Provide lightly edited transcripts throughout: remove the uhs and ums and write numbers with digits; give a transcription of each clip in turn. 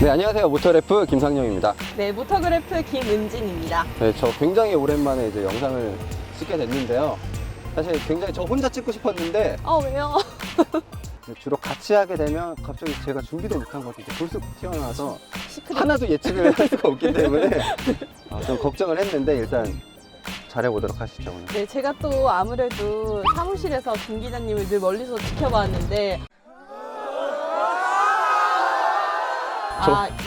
네, 안녕하세요. 모터래프 김상영입니다. 네, 모터그래프 김은진입니다. 네, 저 굉장히 오랜만에 이제 영상을 찍게 됐는데요. 사실 굉장히 저 혼자 찍고 싶었는데 왜요? 주로 같이 하게 되면 갑자기 제가 준비도 못한 것이 불쑥 튀어나와서 시크릿. 하나도 예측을 할 수가 없기 때문에 좀 걱정을 했는데 일단 잘해보도록 하시죠. 오늘. 네, 제가 또 아무래도 사무실에서 김 기자님을 늘 멀리서 지켜봤는데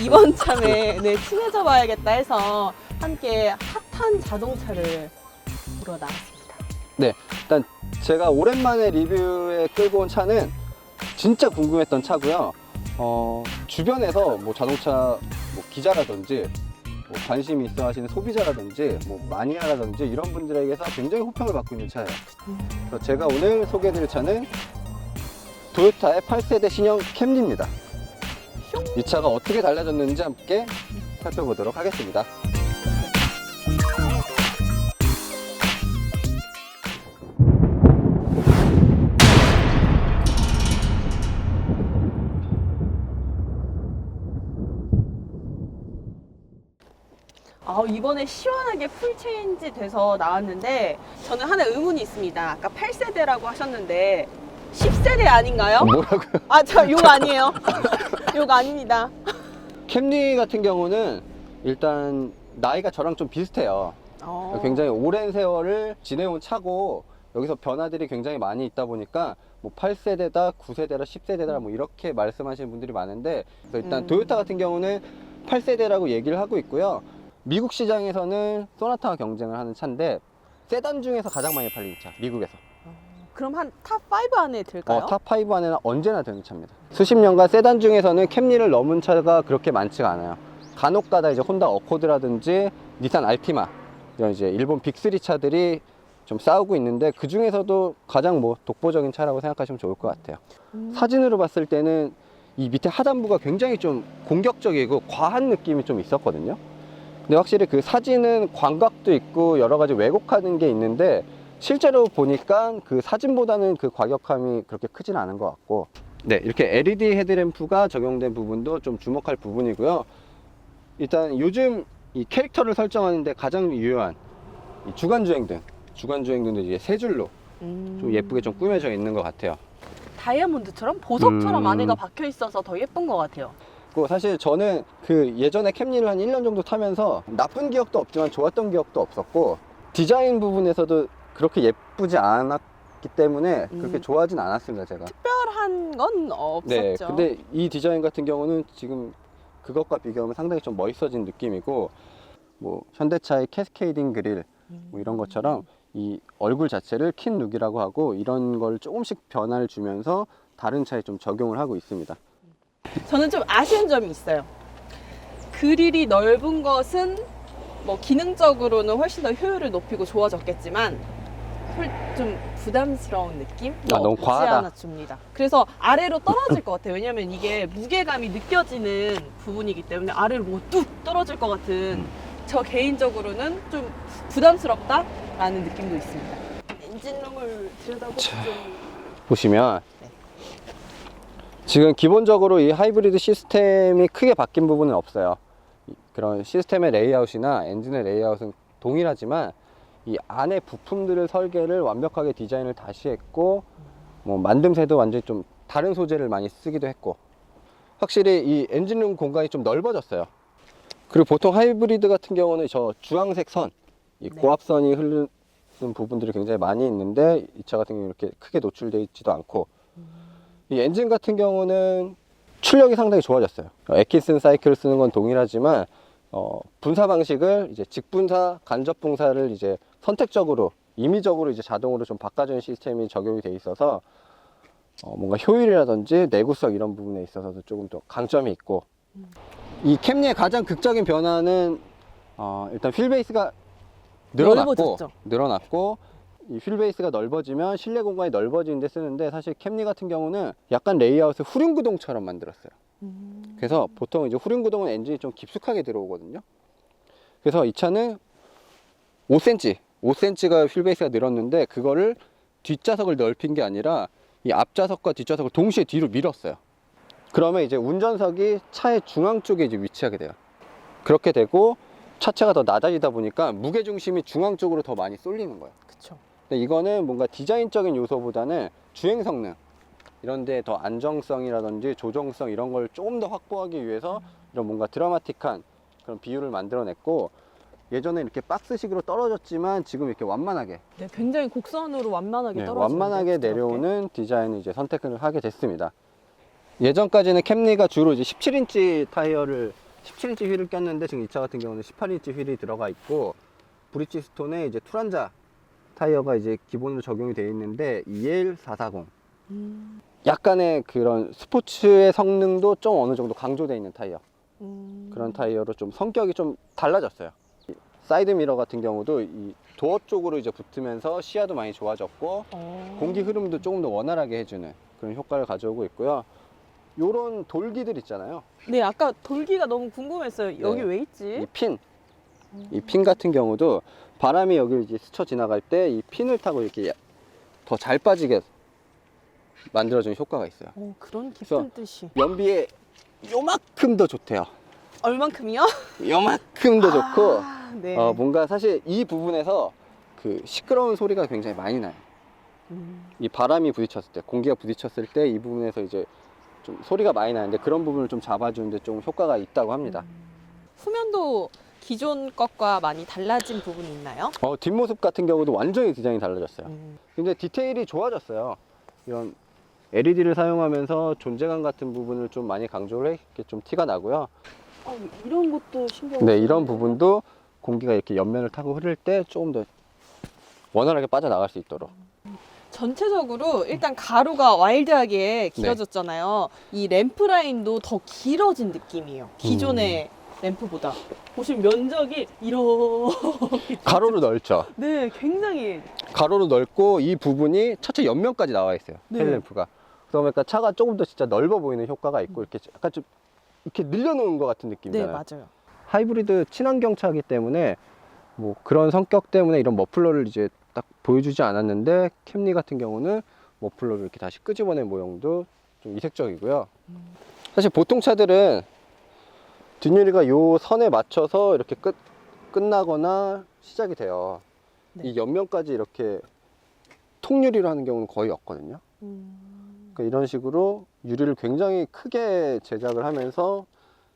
이번 참에 네, 친해져 봐야겠다 해서 함께 핫한 자동차를 보러 나왔습니다. 네, 일단 제가 오랜만에 리뷰에 끌고 온 차는 진짜 궁금했던 차고요. 주변에서 뭐 자동차 뭐 기자라든지 뭐 관심이 있어 하시는 소비자라든지 뭐 마니아라든지 이런 분들에게서 굉장히 호평을 받고 있는 차예요. 그래서 제가 오늘 소개해드릴 차는 도요타의 8세대 신형 캠리입니다. 이 차가 어떻게 달라졌는지 함께 살펴보도록 하겠습니다. 이번에 시원하게 풀체인지 돼서 나왔는데 저는 하나 의문이 있습니다. 아까 8세대라고 하셨는데 10세대 아닌가요? 뭐라고요? 저 욕 아니에요. 욕 아닙니다. 캠리 같은 경우는 일단 나이가 저랑 좀 비슷해요. 굉장히 오랜 세월을 지내온 차고 여기서 변화들이 굉장히 많이 있다 보니까 뭐 8세대다, 9세대다, 10세대다 뭐 이렇게 말씀하시는 분들이 많은데 그래서 일단 도요타 같은 경우는 8세대라고 얘기를 하고 있고요. 미국 시장에서는 소나타와 경쟁을 하는 차인데 세단 중에서 가장 많이 팔리는 차, 미국에서. 그럼 한 탑5 안에 들까요? 탑5 안에는 언제나 드는 차입니다. 수십 년간 세단 중에서는 캠리를 넘은 차가 그렇게 많지가 않아요. 간혹가다 이제 혼다 어코드라든지 니산 알티마 이런 이제 일본 빅3 차들이 좀 싸우고 있는데 그 중에서도 가장 뭐 독보적인 차라고 생각하시면 좋을 것 같아요. 사진으로 봤을 때는 이 밑에 하단부가 굉장히 좀 공격적이고 과한 느낌이 좀 있었거든요. 근데 확실히 그 사진은 광각도 있고 여러 가지 왜곡하는 게 있는데 실제로 보니까 그 사진보다는 그 과격함이 그렇게 크진 않은 것 같고, 네, 이렇게 LED 헤드램프가 적용된 부분도 좀 주목할 부분이고요. 일단 요즘 이 캐릭터를 설정하는데 가장 유효한 이 주간주행등도 이제 세 줄로 좀 예쁘게 좀 꾸며져 있는 것 같아요. 다이아몬드처럼 보석처럼 안에가 박혀 있어서 더 예쁜 것 같아요. 그리고 사실 저는 그 예전에 캠리를 한 1년 정도 타면서 나쁜 기억도 없지만 좋았던 기억도 없었고 디자인 부분에서도 그렇게 예쁘지 않았기 때문에 그렇게 좋아하진 않았습니다, 제가. 특별한 건 없었죠. 네, 근데 이 디자인 같은 경우는 지금 그것과 비교하면 상당히 좀 멋있어진 느낌이고, 뭐 현대차의 캐스케이딩 그릴 뭐 이런 것처럼 이 얼굴 자체를 킨 룩이라고 하고 이런 걸 조금씩 변화를 주면서 다른 차에 좀 적용을 하고 있습니다. 저는 좀 아쉬운 점이 있어요. 그릴이 넓은 것은 뭐 기능적으로는 훨씬 더 효율을 높이고 좋아졌겠지만 좀 부담스러운 느낌? 너무 없지 과하다. 않아 줍니다. 그래서 아래로 떨어질 것 같아요. 왜냐면 이게 무게감이 느껴지는 부분이기 때문에 아래로 뭐 뚝 떨어질 것 같은 저 개인적으로는 좀 부담스럽다라는 느낌도 있습니다. 엔진룸을 들여다보면 좀 보시면 네. 지금 기본적으로 이 하이브리드 시스템이 크게 바뀐 부분은 없어요. 그런 시스템의 레이아웃이나 엔진의 레이아웃은 동일하지만 이 안에 부품들을 설계를 완벽하게 디자인을 다시 했고 뭐 만듦새도 완전히 좀 다른 소재를 많이 쓰기도 했고 확실히 이 엔진룸 공간이 좀 넓어졌어요. 그리고 보통 하이브리드 같은 경우는 저 주황색 선, 이 고압선이 흐르는 부분들이 굉장히 많이 있는데 이 차 같은 경우는 이렇게 크게 노출되어 있지도 않고 이 엔진 같은 경우는 출력이 상당히 좋아졌어요. 에키슨 사이클을 쓰는 건 동일하지만 분사 방식을 이제 직분사, 간접 분사를 이제 선택적으로 임의적으로 이제 자동으로 좀 바꿔주는 시스템이 적용이 돼 있어서 뭔가 효율이라든지 내구성 이런 부분에 있어서도 조금 더 강점이 있고 이 캠리의 가장 극적인 변화는 일단 휠베이스가 늘어났고 이 휠베이스가 넓어지면 실내 공간이 넓어지는 데 쓰는데 사실 캠리 같은 경우는 약간 레이아웃을 후륜구동처럼 만들었어요. 그래서 보통 이제 후륜구동은 엔진이 좀 깊숙하게 들어오거든요. 그래서 이 차는 5cm가 휠베이스가 늘었는데 그거를 뒷좌석을 넓힌 게 아니라 이 앞좌석과 뒷좌석을 동시에 뒤로 밀었어요. 그러면 이제 운전석이 차의 중앙 쪽에 이제 위치하게 돼요. 그렇게 되고 차체가 더 낮아지다 보니까 무게 중심이 중앙 쪽으로 더 많이 쏠리는 거예요. 그쵸. 근데 이거는 뭔가 디자인적인 요소보다는 주행 성능 이런 데 더 안정성이라든지 조정성 이런 걸 조금 더 확보하기 위해서 이런 뭔가 드라마틱한 그런 비율을 만들어냈고, 예전에 이렇게 박스식으로 떨어졌지만 지금 이렇게 완만하게 네, 굉장히 곡선으로 완만하게 네, 떨어지는데 완만하게 내려오는 디자인을 이제 선택을 하게 됐습니다. 예전까지는 캠리가 주로 이제 17인치 타이어를 17인치 휠을 꼈는데 지금 이 차 같은 경우는 18인치 휠이 들어가 있고, 브리지스톤에 이제 투란자 타이어가 이제 기본으로 적용이 되어 있는데 EL440 약간의 그런 스포츠의 성능도 좀 어느 정도 강조되어 있는 타이어, 그런 타이어로 좀 성격이 좀 달라졌어요. 이 사이드 미러 같은 경우도 이 도어 쪽으로 이제 붙으면서 시야도 많이 좋아졌고 공기 흐름도 조금 더 원활하게 해주는 그런 효과를 가져오고 있고요. 요런 돌기들 있잖아요. 네, 아까 돌기가 너무 궁금했어요. 여기 왜 있지? 이 핀 같은 경우도 바람이 여기를 이제 스쳐 지나갈 때 이 핀을 타고 이렇게 더 잘 빠지게 만들어주는 효과가 있어요. 그런 깊은 뜻이. 연비에 요만큼 더 좋대요. 얼만큼이요? 요만큼 더 좋고, 네. 뭔가 사실 이 부분에서 그 시끄러운 소리가 굉장히 많이 나요. 이 바람이 부딪혔을 때, 공기가 부딪혔을 때 이 부분에서 이제 좀 소리가 많이 나는데 그런 부분을 좀 잡아주는데 좀 효과가 있다고 합니다. 후면도 기존 것과 많이 달라진 부분이 있나요? 뒷모습 같은 경우도 완전히 디자인이 달라졌어요. 근데 디테일이 좋아졌어요. 이런 LED를 사용하면서 존재감 같은 부분을 좀 많이 강조를 했게 좀 티가 나고요. 이런 것도 신경 네, 이런 부분도 공기가 이렇게 옆면을 타고 흐를 때 조금 더 원활하게 빠져나갈 수 있도록. 전체적으로 일단 가로가 와일드하게 길어졌잖아요. 이 램프 라인도 더 길어진 느낌이에요. 기존의 램프보다. 보시면 면적이 이렇게 가로로 넓죠. 네, 굉장히 가로로 넓고 이 부분이 차체 옆면까지 나와 있어요. 네. 헤드램프가. 그러니까 차가 조금 더 진짜 넓어 보이는 효과가 있고, 이렇게 약간 좀 이렇게 늘려놓은 것 같은 네, 느낌이잖아요. 맞아요. 하이브리드 친환경 차이기 때문에 뭐 그런 성격 때문에 이런 머플러를 이제 딱 보여주지 않았는데, 캠리 같은 경우는 머플러를 이렇게 다시 끄집어낸 모형도 좀 이색적이고요. 사실 보통 차들은 뒷유리가 요 선에 맞춰서 이렇게 끝나거나 시작이 돼요. 네. 이 옆면까지 이렇게 통유리로 하는 경우는 거의 없거든요. 그러니까 이런 식으로 유리를 굉장히 크게 제작을 하면서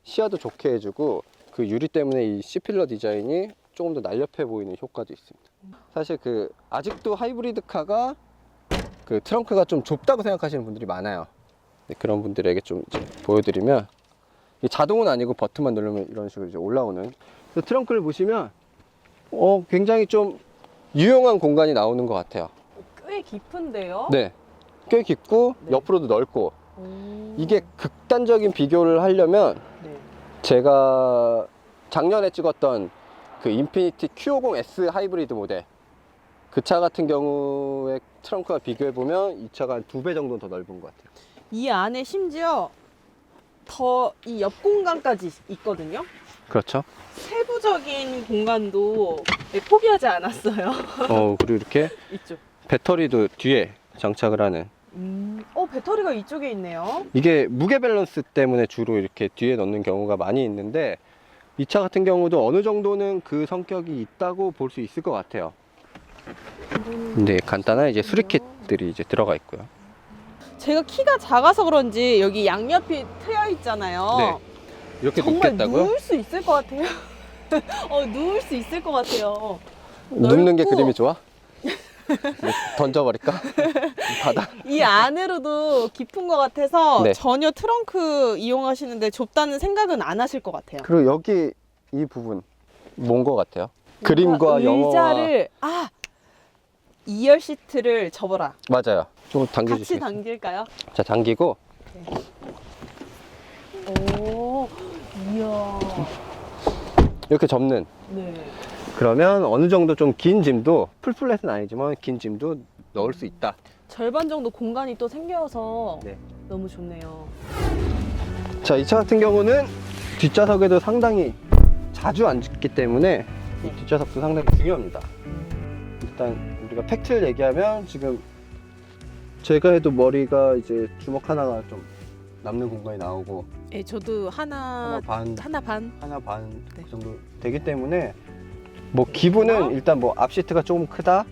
시야도 좋게 해주고, 그 유리 때문에 이 C필러 디자인이 조금 더 날렵해 보이는 효과도 있습니다. 사실 그 아직도 하이브리드 카가 그 트렁크가 좀 좁다고 생각하시는 분들이 많아요. 그런 분들에게 좀 이제 보여드리면, 이 자동은 아니고 버튼만 누르면 이런 식으로 이제 올라오는, 트렁크를 보시면 굉장히 좀 유용한 공간이 나오는 것 같아요. 꽤 깊은데요? 네, 꽤 깊고 네. 옆으로도 넓고. 이게 극단적인 비교를 하려면 네. 제가 작년에 찍었던 그 인피니티 Q50S 하이브리드 모델, 그 차 같은 경우에 트렁크와 비교해보면 이 차가 한 2배 정도 더 넓은 것 같아요. 이 안에 심지어 더 이 옆 공간까지 있거든요. 그렇죠. 세부적인 공간도 포기하지 않았어요. 그리고 이렇게 이쪽. 배터리도 뒤에 장착을 하는, 배터리가 이쪽에 있네요. 이게 무게 밸런스 때문에 주로 이렇게 뒤에 넣는 경우가 많이 있는데, 이 차 같은 경우도 어느 정도는 그 성격이 있다고 볼 수 있을 것 같아요. 근데 간단한 이제 수리킷들이 이제 들어가 있고요. 제가 키가 작아서 그런지 여기 양옆이 트여 있잖아요. 네. 이렇게 정말 눕겠다고요? 누울 수 있을 것 같아요. 누울 수 있을 것 같아요. 눕는 게 넓고 그림이 좋아? 던져버릴까? 바다? 이 안으로도 깊은 것 같아서 네. 전혀 트렁크 이용하시는데 좁다는 생각은 안 하실 것 같아요. 그리고 여기 이 부분 뭔 것 같아요? 그림과 영어와. 의자를 2열 시트를 접어라. 맞아요. 좀 같이 당겨주시겠어요? 당길까요? 자, 당기고. 오, 이야. 이렇게 접는. 네. 그러면 어느 정도 좀 긴 짐도, 풀플랫은 아니지만 긴 짐도 넣을 수 있다. 절반 정도 공간이 또 생겨서 네. 너무 좋네요. 자, 이 차 같은 경우는 뒷좌석에도 상당히 자주 앉기 때문에 이 뒷좌석도 상당히 중요합니다. 일단 우리가 팩트를 얘기하면 지금 제가 해도 머리가 이제 주먹 하나가 좀 남는 공간이 나오고 예, 저도 하나 반 그 네. 정도 되기 때문에 뭐 기분은 일단 뭐 앞 시트가 조금 크다,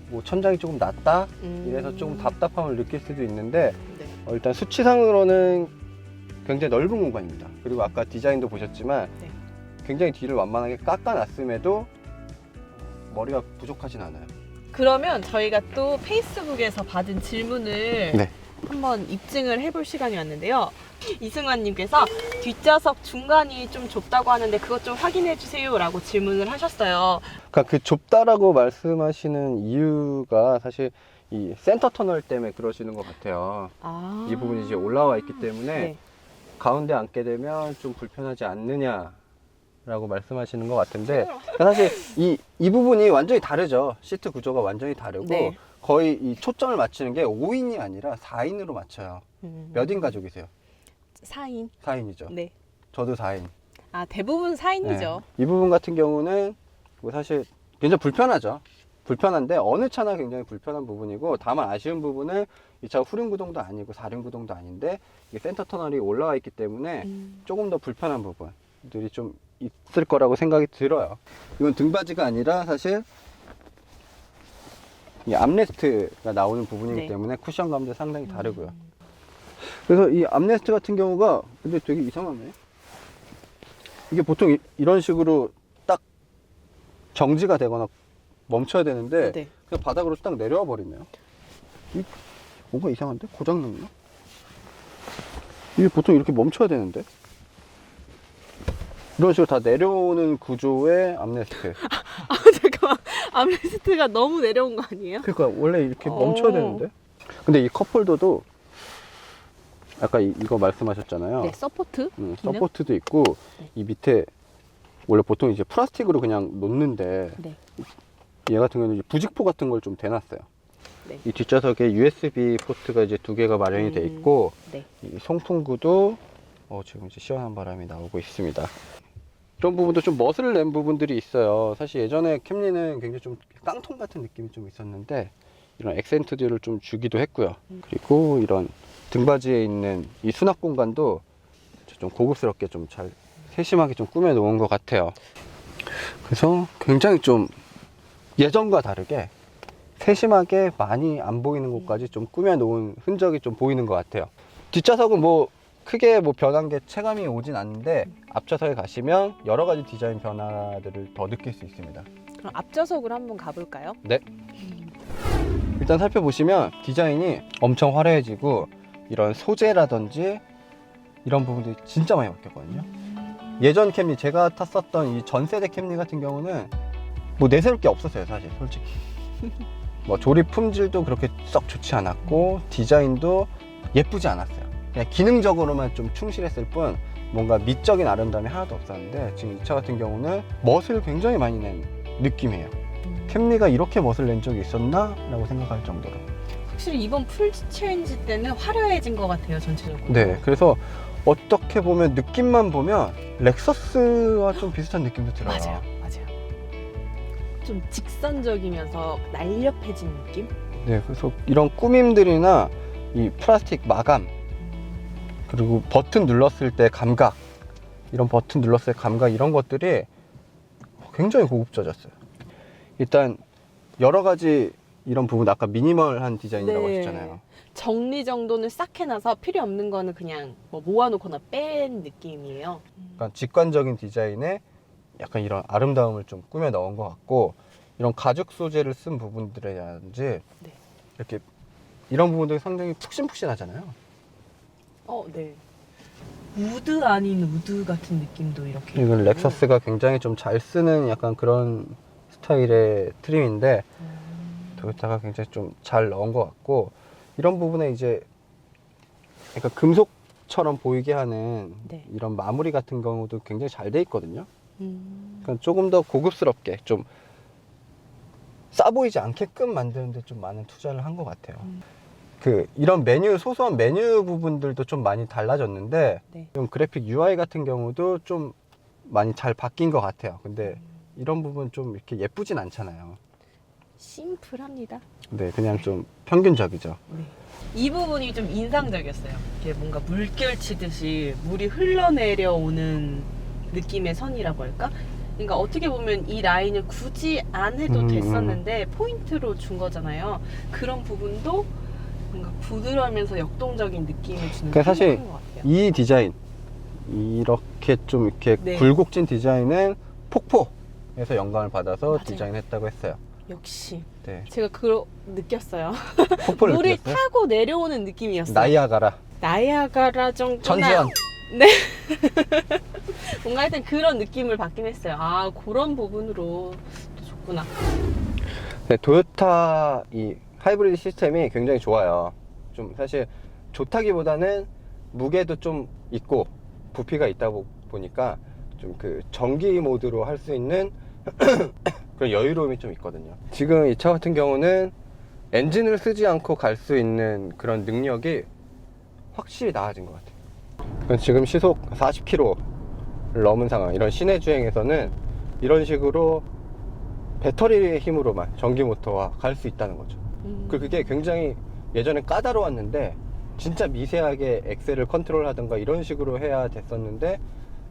뭐 천장이 조금 낮다, 이래서 조금 답답함을 느낄 수도 있는데 네. 일단 수치상으로는 굉장히 넓은 공간입니다. 그리고 아까 디자인도 보셨지만 네. 굉장히 뒤를 완만하게 깎아놨음에도 머리가 부족하진 않아요. 그러면 저희가 또 페이스북에서 받은 질문을 네. 한번 입증을 해볼 시간이 왔는데요. 이승환님께서 뒷좌석 중간이 좀 좁다고 하는데 그것 좀 확인해 주세요 라고 질문을 하셨어요. 그러니까 그 좁다라고 말씀하시는 이유가 사실 이 센터 터널 때문에 그러시는 것 같아요. 아. 이 부분이 이제 올라와 있기 때문에 네. 가운데 앉게 되면 좀 불편하지 않느냐라고 말씀하시는 것 같은데, 그러니까 사실 이 부분이 완전히 다르죠. 시트 구조가 완전히 다르고 네. 거의 이 초점을 맞추는 게 5인이 아니라 4인으로 맞춰요. 몇 인 가족이세요? 4인. 4인이죠. 네. 저도 4인. 아, 대부분 4인이죠. 이 부분 같은 경우는 뭐 사실 굉장히 불편하죠. 불편한데 어느 차나 굉장히 불편한 부분이고, 다만 아쉬운 부분은 이 차가 후륜 구동도 아니고 사륜 구동도 아닌데 이게 센터 터널이 올라와 있기 때문에 조금 더 불편한 부분들이 좀 있을 거라고 생각이 들어요. 이건 등받이가 아니라 사실 이 암레스트가 나오는 부분이기 네. 때문에 쿠션감도 상당히 다르고요. 그래서 이 암레스트 같은 경우가 근데 되게 이상하네. 이게 보통 이런 식으로 딱 정지가 되거나 멈춰야 되는데 네. 그냥 바닥으로 딱 내려와 버리네요. 뭔가 이상한데? 고장났나? 이게 보통 이렇게 멈춰야 되는데? 이런 식으로 다 내려오는 구조의 암레스트. 아, 잠깐만. 암레스트가 너무 내려온 거 아니에요? 그러니까 원래 이렇게 멈춰야 되는데? 근데 이 컵홀더도 아까 이거 말씀하셨잖아요. 네, 서포트. 기능? 서포트도 있고 네. 이 밑에 원래 보통 이제 플라스틱으로 그냥 놓는데 네. 얘 같은 경우는 이제 부직포 같은 걸 좀 대놨어요. 네. 이 뒷좌석에 USB 포트가 이제 2개가 마련이 돼 있고 네. 이 송풍구도 지금 이제 시원한 바람이 나오고 있습니다. 이런 부분도 좀 멋을 낸 부분들이 있어요. 사실 예전에 캠리는 굉장히 좀 깡통 같은 느낌이 좀 있었는데 이런 액센트들을 좀 주기도 했고요. 그리고 이런 등받이에 있는 이 수납 공간도 좀 고급스럽게 좀 잘 세심하게 좀 꾸며 놓은 것 같아요. 그래서 굉장히 좀 예전과 다르게 세심하게 많이 안 보이는 곳까지 좀 꾸며 놓은 흔적이 좀 보이는 것 같아요. 뒷좌석은 뭐 크게 뭐 변한 게 체감이 오진 않는데 앞좌석에 가시면 여러 가지 디자인 변화들을 더 느낄 수 있습니다. 그럼 앞좌석으로 한번 가볼까요? 네. 일단 살펴보시면 디자인이 엄청 화려해지고 이런 소재라든지 이런 부분들이 진짜 많이 바뀌었거든요. 예전 캠리, 제가 탔었던 이 전 세대 캠리 같은 경우는 뭐 내세울 게 없었어요, 사실 솔직히. 뭐 조립 품질도 그렇게 썩 좋지 않았고 디자인도 예쁘지 않았어요. 그냥 기능적으로만 좀 충실했을 뿐 뭔가 미적인 아름다움이 하나도 없었는데 지금 이 차 같은 경우는 멋을 굉장히 많이 낸 느낌이에요. 캠리가 이렇게 멋을 낸 적이 있었나? 라고 생각할 정도로. 확실히 이번 풀 체인지 때는 화려해진 것 같아요, 전체적으로. 네, 그래서 어떻게 보면 느낌만 보면 렉서스와 좀 비슷한 느낌도 들어요. 맞아요, 맞아요. 좀 직선적이면서 날렵해진 느낌? 네, 그래서 이런 꾸밈들이나 이 플라스틱 마감, 그리고 버튼 눌렀을 때 감각, 이런 버튼 눌렀을 때 감각, 이런 것들이 굉장히 고급져졌어요. 일단 여러 가지 이런 부분, 아까 미니멀한 디자인이라고 네. 하셨잖아요. 정리정돈을 싹 해놔서 필요 없는 거는 그냥 뭐 모아놓거나 뺀 느낌이에요. 그러니까 직관적인 디자인에 약간 이런 아름다움을 좀 꾸며 넣은 것 같고, 이런 가죽 소재를 쓴 부분들이라든지 네. 이렇게 이런 부분들이 상당히 푹신푹신하잖아요. 네. 우드 아닌 우드 같은 느낌도 이렇게. 이건 있고. 렉서스가 굉장히 좀 잘 쓰는 약간 그런 스타일의 트림인데 토요타가 굉장히 좀 잘 넣은 것 같고, 이런 부분에 이제 그러니까 금속처럼 보이게 하는 네. 이런 마무리 같은 경우도 굉장히 잘 돼 있거든요. 음. 그러니까 조금 더 고급스럽게 좀 싸 보이지 않게끔 만드는데 좀 많은 투자를 한 것 같아요. 그 이런 메뉴, 소소한 메뉴 부분들도 좀 많이 달라졌는데 네. 좀 그래픽 UI 같은 경우도 좀 많이 잘 바뀐 것 같아요. 근데 이런 부분 좀 이렇게 예쁘진 않잖아요. 심플합니다. 네, 그냥 좀 평균적이죠. 이 부분이 좀 인상적이었어요. 이게 뭔가 물결 치듯이 물이 흘러내려오는 느낌의 선이라고 할까? 그러니까 어떻게 보면 이 라인을 굳이 안 해도 됐었는데 포인트로 준 거잖아요. 그런 부분도 뭔가 부드러우면서 역동적인 느낌을 주는 그러니까 사실 것 같아요. 이 디자인, 이렇게 좀 이렇게 네. 굴곡진 디자인은 폭포에서 영감을 받아서 맞아요. 디자인했다고 했어요. 역시 네, 제가 느꼈어요. 폭포를 물이 느꼈어요? 타고 내려오는 느낌이었어요. 나이아가라, 나이아가라 정도나 천지연. 네. 뭔가 하여튼 그런 느낌을 받긴 했어요. 아, 그런 부분으로 또 좋구나. 네, 토요타 이 하이브리드 시스템이 굉장히 좋아요. 좀 사실 좋다기보다는 무게도 좀 있고 부피가 있다 보니까 좀 그 전기 모드로 할 수 있는 그런 여유로움이 좀 있거든요. 지금 이 차 같은 경우는 엔진을 쓰지 않고 갈 수 있는 그런 능력이 확실히 나아진 것 같아요. 그럼 지금 시속 40km를 넘은 상황, 이런 시내 주행에서는 이런 식으로 배터리의 힘으로만 전기 모터와 갈 수 있다는 거죠. 그리고 그게 굉장히 예전에 까다로웠는데 진짜 미세하게 엑셀을 컨트롤하든가 이런 식으로 해야 됐었는데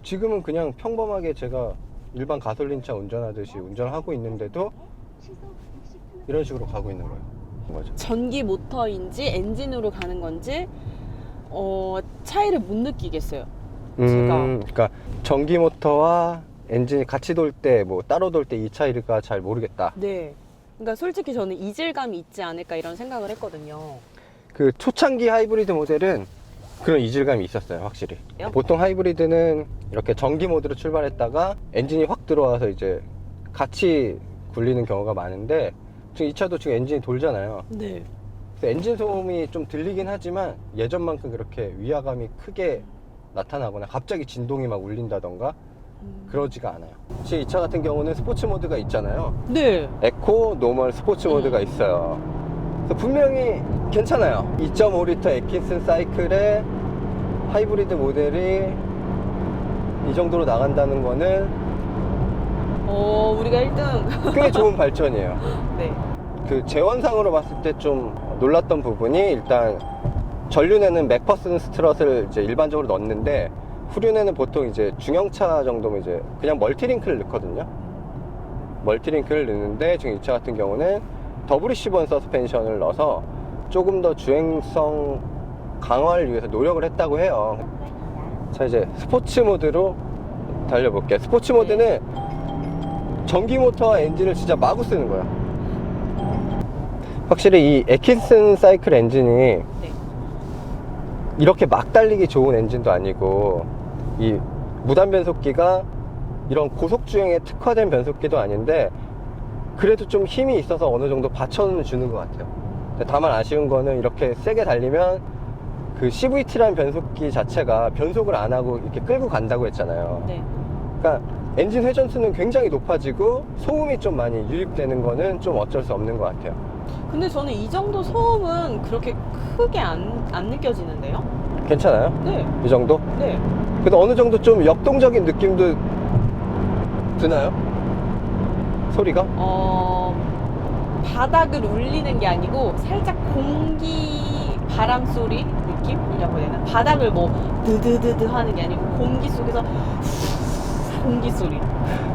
지금은 그냥 평범하게 제가 일반 가솔린차 운전하듯이 운전하고 있는데도 이런 식으로 가고 있는 거죠. 전기 모터인지 엔진으로 가는 건지 차이를 못 느끼겠어요. 그러니까 전기 모터와 엔진이 같이 돌 때 뭐 따로 돌 때 이 차이가 잘 모르겠다. 네. 그러니까 솔직히 저는 이질감이 있지 않을까 이런 생각을 했거든요. 그 초창기 하이브리드 모델은 그런 이질감이 있었어요, 확실히. 보통 하이브리드는 이렇게 전기 모드로 출발했다가 엔진이 확 들어와서 이제 같이 굴리는 경우가 많은데 지금 이 차도 지금 엔진이 돌잖아요. 네. 그래서 엔진 소음이 좀 들리긴 하지만 예전만큼 그렇게 위화감이 크게 나타나거나 갑자기 진동이 막 울린다던가 그러지가 않아요. 지금 이 차 같은 경우는 스포츠 모드가 있잖아요. 네. 에코, 노멀, 스포츠 모드가 있어요. 그래서 분명히 괜찮아요. 2.5리터 에킨슨 사이클의 하이브리드 모델이 이 정도로 나간다는 거는 우리가 1등. 꽤 좋은 발전이에요. 네. 그 재원상으로 봤을 때 좀 놀랐던 부분이 일단 전륜에는 맥퍼슨 스트럿을 이제 일반적으로 넣는데 후륜에는 보통 이제 중형차 정도면 이제 그냥 멀티링크를 넣거든요. 멀티링크를 넣는데 지금 이 차 같은 경우는 WC1 서스펜션을 넣어서 조금 더 주행성 강화를 위해서 노력을 했다고 해요. 자, 이제 스포츠 모드로 달려볼게요. 스포츠 모드는 전기 모터와 엔진을 진짜 마구 쓰는 거야. 확실히 이 에킨슨 사이클 엔진이 네. 이렇게 막 달리기 좋은 엔진도 아니고 이 무단 변속기가 이런 고속 주행에 특화된 변속기도 아닌데 그래도 좀 힘이 있어서 어느 정도 받쳐주는 것 같아요. 다만 아쉬운 거는 이렇게 세게 달리면 그 CVT라는 변속기 자체가 변속을 안 하고 이렇게 끌고 간다고 했잖아요. 네. 그러니까 엔진 회전수는 굉장히 높아지고 소음이 좀 많이 유입되는 거는 좀 어쩔 수 없는 것 같아요. 근데 저는 이 정도 소음은 그렇게 크게 안 느껴지는데요? 괜찮아요? 네. 이 정도? 네. 그래도 어느 정도 좀 역동적인 느낌도 드나요? 소리가? 바닥을 울리는 게 아니고 살짝 공기 바람 소리 느낌이라고 해야 되나? 바닥을 뭐 드드드드 하는 게 아니고 공기 속에서 공기 소리.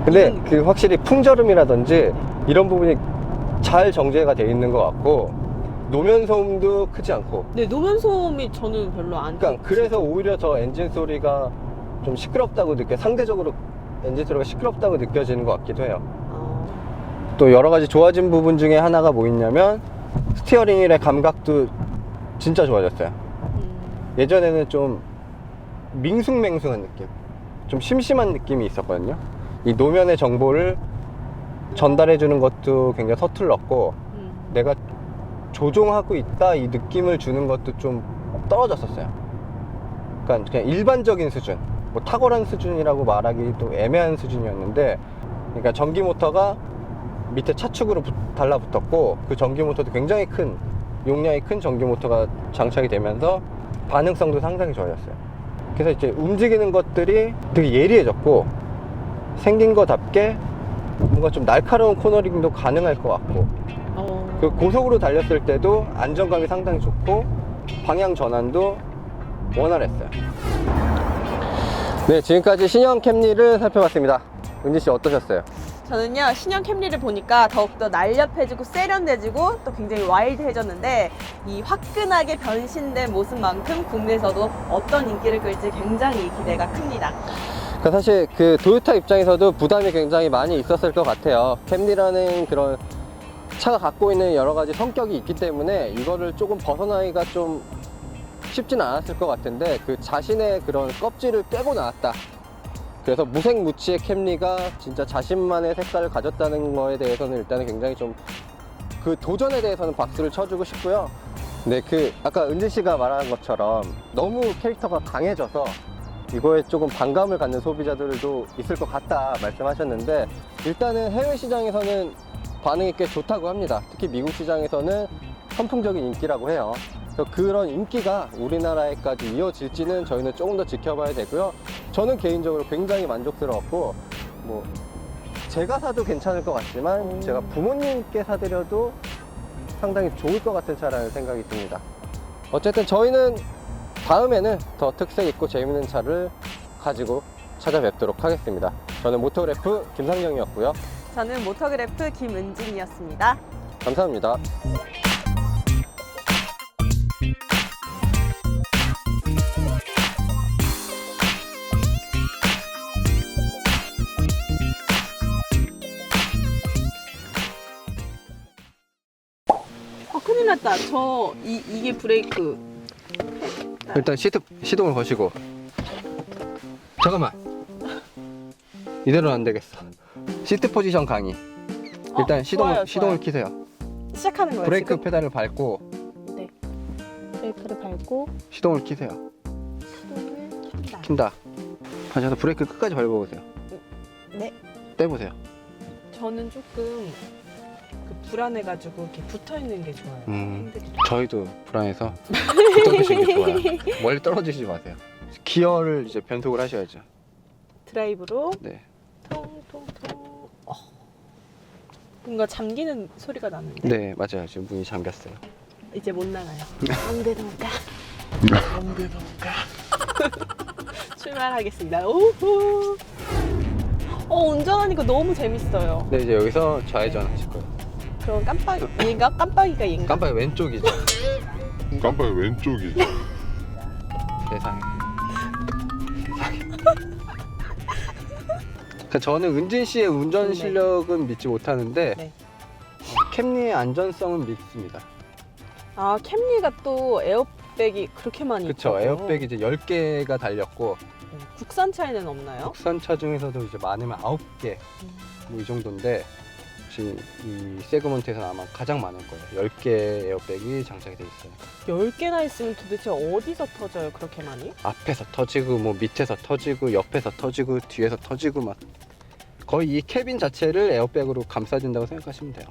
근데 이런 그 확실히 풍절음이라든지 이런 부분이 잘 정제가 돼 있는 것 같고 노면 소음도 크지 않고. 네, 노면 소음이 저는 별로 안. 그러니까 그래서 오히려 저 엔진 소리가 좀 시끄럽다고 상대적으로 엔진 소리가 시끄럽다고 느껴지는 것 같기도 해요. 또 여러 가지 좋아진 부분 중에 하나가 뭐 있냐면 스티어링 휠의 감각도 진짜 좋아졌어요. 예전에는 좀 밍숭맹숭한 느낌, 좀 심심한 느낌이 있었거든요. 이 노면의 정보를 전달해 주는 것도 굉장히 서툴렀고 내가 조종하고 있다 이 느낌을 주는 것도 좀 떨어졌었어요. 그러니까 그냥 일반적인 수준, 뭐 탁월한 수준이라고 말하기도 애매한 수준이었는데, 그러니까 전기 모터가 밑에 차축으로 달라붙었고 그 전기 모터도 굉장히 큰 용량이 큰 전기 모터가 장착이 되면서 반응성도 상당히 좋아졌어요. 그래서 이제 움직이는 것들이 되게 예리해졌고 생긴 거답게 뭔가 좀 날카로운 코너링도 가능할 것 같고 그 고속으로 달렸을 때도 안정감이 상당히 좋고 방향 전환도 원활했어요. 네, 지금까지 신형 캠리를 살펴봤습니다. 은지 씨 어떠셨어요? 저는요, 신형 캠리를 보니까 더욱더 날렵해지고 세련돼지고 또 굉장히 와일드해졌는데 이 화끈하게 변신된 모습만큼 국내에서도 어떤 인기를 끌지 굉장히 기대가 큽니다. 그러니까 사실 그 도요타 입장에서도 부담이 굉장히 많이 있었을 것 같아요. 캠리라는 그런 차가 갖고 있는 여러 가지 성격이 있기 때문에 이거를 조금 벗어나기가 좀 쉽지는 않았을 것 같은데 그 자신의 그런 껍질을 깨고 나왔다. 그래서 무색무취의 캠리가 진짜 자신만의 색깔을 가졌다는 거에 대해서는 일단은 굉장히 좀 그 도전에 대해서는 박수를 쳐주고 싶고요. 네, 그 아까 은지 씨가 말한 것처럼 너무 캐릭터가 강해져서 이거에 조금 반감을 갖는 소비자들도 있을 것 같다 말씀하셨는데 일단은 해외 시장에서는 반응이 꽤 좋다고 합니다. 특히 미국 시장에서는 선풍적인 인기라고 해요. 그래서 그런 인기가 우리나라에까지 이어질지는 저희는 조금 더 지켜봐야 되고요. 저는 개인적으로 굉장히 만족스러웠고 뭐 제가 사도 괜찮을 것 같지만 제가 부모님께 사드려도 상당히 좋을 것 같은 차라는 생각이 듭니다. 어쨌든 저희는 다음에는 더 특색 있고 재밌는 차를 가지고 찾아뵙도록 하겠습니다. 저는 모터그래프 김상영이었고요. 저는 모터그래프 김은진이었습니다. 감사합니다. 큰일 났다. 이게 브레이크. 일단 시동을 거시고. 잠깐만. 이대로는 안 되겠어. 시트 포지션 강의. 일단 좋아요, 시동을 좋아요. 키세요. 시작하는 거예요. 브레이크 지금? 페달을 밟고 네. 브레이크를 밟고 시동을 키세요. 시동을 킨다. 킨다. 하셔서 브레이크 끝까지 밟아보세요. 네. 떼보세요. 저는 조금 불안해가지고 이렇게 붙어 있는 게 좋아요. 핸들이. 저희도 불안해서 붙어주시는 게 좋아요. 멀리 떨어지지 마세요. 기어를 이제 변속을 하셔야죠. 드라이브로 네. 통통통. 뭔가 잠기는 소리가 나는데. 네, 맞아요. 지금 문이 잠겼어요. 이제 못 나가요. 엉대동가. 엉대동가. 출발하겠습니다. 오호. 운전하니까 너무 재밌어요. 네, 이제 여기서 좌회전 하실 거예요. 그럼 깜빡이가 얘인가? 깜빡이 왼쪽이죠. 깜빡이 왼쪽이죠. 세상에. 그러니까 저는 은진 씨의 운전 네. 실력은 믿지 못하는데 네. 캠리의 안전성은 믿습니다. 아, 캠리가 또 에어백이 그렇게 많이 그쵸. 있다고요? 에어백이 이제 10개가 달렸고 네. 국산차에는 없나요? 국산차 중에서도 이제 많으면 9개 뭐 이 정도인데 지금 이 세그먼트에서는 아마 가장 많을 거예요. 10개 에어백이 장착이 돼 있어요. 10개나 있으면 도대체 어디서 터져요, 그렇게 많이? 앞에서 터지고 뭐 밑에서 터지고 옆에서 터지고 뒤에서 터지고 막 거의 이 캐빈 자체를 에어백으로 감싸준다고 생각하시면 돼요.